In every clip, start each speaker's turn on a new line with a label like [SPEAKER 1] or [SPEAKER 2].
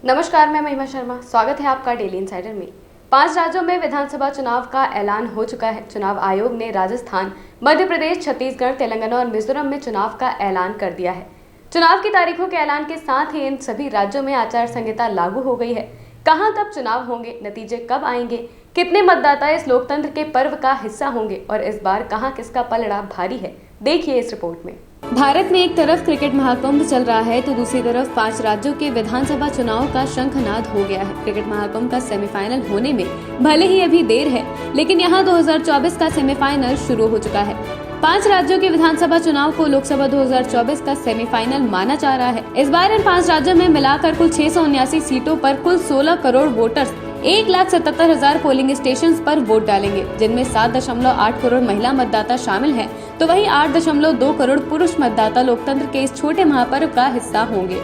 [SPEAKER 1] नमस्कार, मैं महिमा शर्मा। स्वागत है आपका डेली इंसाइडर में। 5 राज्यों में विधानसभा चुनाव का ऐलान हो चुका है। चुनाव आयोग ने राजस्थान, मध्य प्रदेश, छत्तीसगढ़, तेलंगाना और मिजोरम में चुनाव का ऐलान कर दिया है। चुनाव की तारीखों के ऐलान के साथ ही इन सभी राज्यों में आचार संहिता लागू हो गई है। कहां कब चुनाव होंगे, नतीजे कब आएंगे, कितने मतदाता इस लोकतंत्र के पर्व का हिस्सा होंगे और इस बार कहां किसका पलड़ा भारी है, देखिए इस रिपोर्ट में। भारत में एक तरफ क्रिकेट महाकुंभ चल रहा है तो दूसरी तरफ 5 राज्यों के विधानसभा चुनाव का शंखनाद हो गया है। क्रिकेट महाकुंभ का सेमीफाइनल होने में भले ही अभी देर है, लेकिन यहाँ 2024 का सेमीफाइनल शुरू हो चुका है। 5 राज्यों के विधानसभा चुनाव को लोकसभा 2024 का सेमीफाइनल माना जा रहा है। इस बार इन 5 राज्यों में मिलाकर कुल 679 सीटों पर कुल 16 करोड़ वोटर्स 1,77,000 पोलिंग स्टेशन पर वोट डालेंगे, जिनमें 7.8 करोड़ महिला मतदाता शामिल हैं, तो वहीं 8.2 करोड़ पुरुष मतदाता लोकतंत्र के इस छोटे महापर्व का हिस्सा होंगे।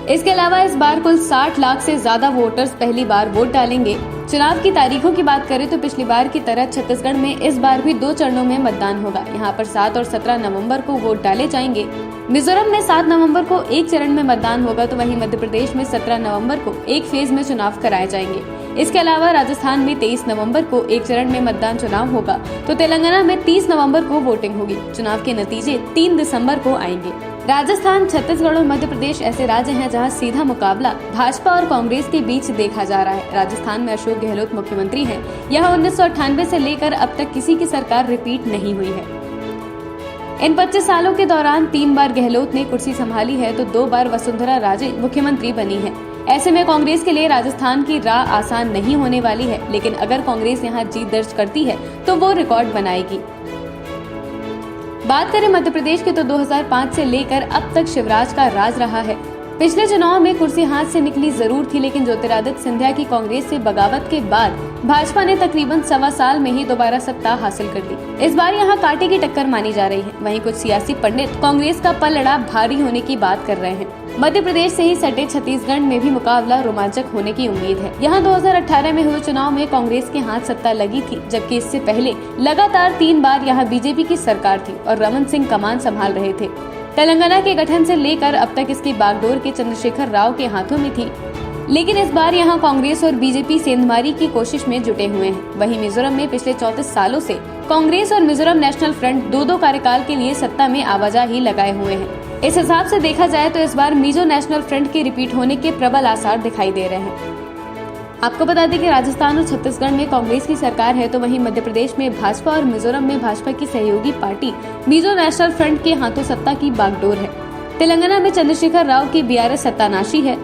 [SPEAKER 1] इसके अलावा इस बार कुल 60 लाख से ज्यादा वोटर्स पहली बार वोट डालेंगे। चुनाव की तारीखों की बात करें तो पिछली बार की तरह छत्तीसगढ़ में इस बार भी 2 चरणों में मतदान होगा। यहाँ पर 7 और 17 नवंबर को वोट डाले जाएंगे। मिजोरम में 7 नवंबर को एक चरण में मतदान होगा, तो वहीं मध्य प्रदेश में 17 नवंबर को एक फेज में चुनाव कराए जाएंगे। इसके अलावा राजस्थान में 23 नवंबर को एक चरण में मतदान चुनाव होगा, तो तेलंगाना में 30 नवंबर को वोटिंग होगी। चुनाव के नतीजे 3 दिसंबर को आएंगे। राजस्थान, छत्तीसगढ़ और मध्य प्रदेश ऐसे राज्य हैं जहां सीधा मुकाबला भाजपा और कांग्रेस के बीच देखा जा रहा है। राजस्थान में अशोक गहलोत मुख्यमंत्री हैं। यहाँ 1998 से लेकर अब तक किसी की सरकार रिपीट नहीं हुई है। इन 25 सालों के दौरान 3 बार गहलोत ने कुर्सी संभाली है, तो 2 बार वसुंधरा राजे मुख्यमंत्री बनी है। ऐसे में कांग्रेस के लिए राजस्थान की राह आसान नहीं होने वाली है, लेकिन अगर कांग्रेस यहाँ जीत दर्ज करती है तो वो रिकॉर्ड बनाएगी। बात करें मध्य प्रदेश की तो 2005 से लेकर अब तक शिवराज का राज रहा है। पिछले चुनाव में कुर्सी हाथ से निकली जरूर थी, लेकिन ज्योतिरादित्य सिंधिया की कांग्रेस से बगावत के बाद भाजपा ने तकरीबन 1.25 साल में ही दोबारा सत्ता हासिल कर ली। इस बार यहाँ कांटे की टक्कर मानी जा रही है। वहीं कुछ सियासी पंडित कांग्रेस का पलड़ा भारी होने की बात कर रहे हैं। मध्य प्रदेश से ही सटे छत्तीसगढ़ में भी मुकाबला रोमांचक होने की उम्मीद है। यहाँ 2018 में हुए चुनाव में कांग्रेस के हाथ सत्ता लगी थी, जबकि इससे पहले लगातार 3 बार यहाँ बीजेपी की सरकार थी और रमन सिंह कमान संभाल रहे थे। तेलंगाना के गठन से लेकर अब तक इसकी बागडोर के चंद्रशेखर राव के हाथों में थी, लेकिन इस बार यहाँ कांग्रेस और बीजेपी सेंधमारी की कोशिश में जुटे हुए हैं। वहीं मिजोरम में पिछले 34 सालों से कांग्रेस और मिजोरम नेशनल फ्रंट 2-2 कार्यकाल के लिए सत्ता में आवाजाही लगाए हुए हैं। इस हिसाब से देखा जाए तो इस बार मिजो नेशनल फ्रंट के रिपीट होने के प्रबल आसार दिखाई दे रहे हैं। आपको बता दें कि राजस्थान और छत्तीसगढ़ में कांग्रेस की सरकार है, तो वहीं मध्य प्रदेश में भाजपा और मिजोरम में भाजपा की सहयोगी पार्टी मिजो नेशनल फ्रंट के हाथों सत्ता की बागडोर है। तेलंगाना में चंद्रशेखर राव की बीआरएस सत्तानाशी है।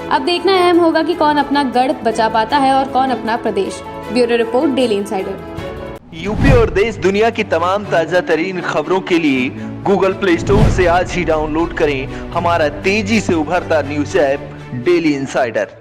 [SPEAKER 1] अब देखना अहम होगा कि कौन अपना गढ़ बचा पाता है और कौन अपना प्रदेश। Bureau report, daily insider.
[SPEAKER 2] UP और देश दुनिया की तमाम ताजा तरीन खबरों के लिए गूगल प्ले स्टोर से आज ही डाउनलोड करें हमारा तेजी से उभरता न्यूज ऐप डेली इंसाइडर।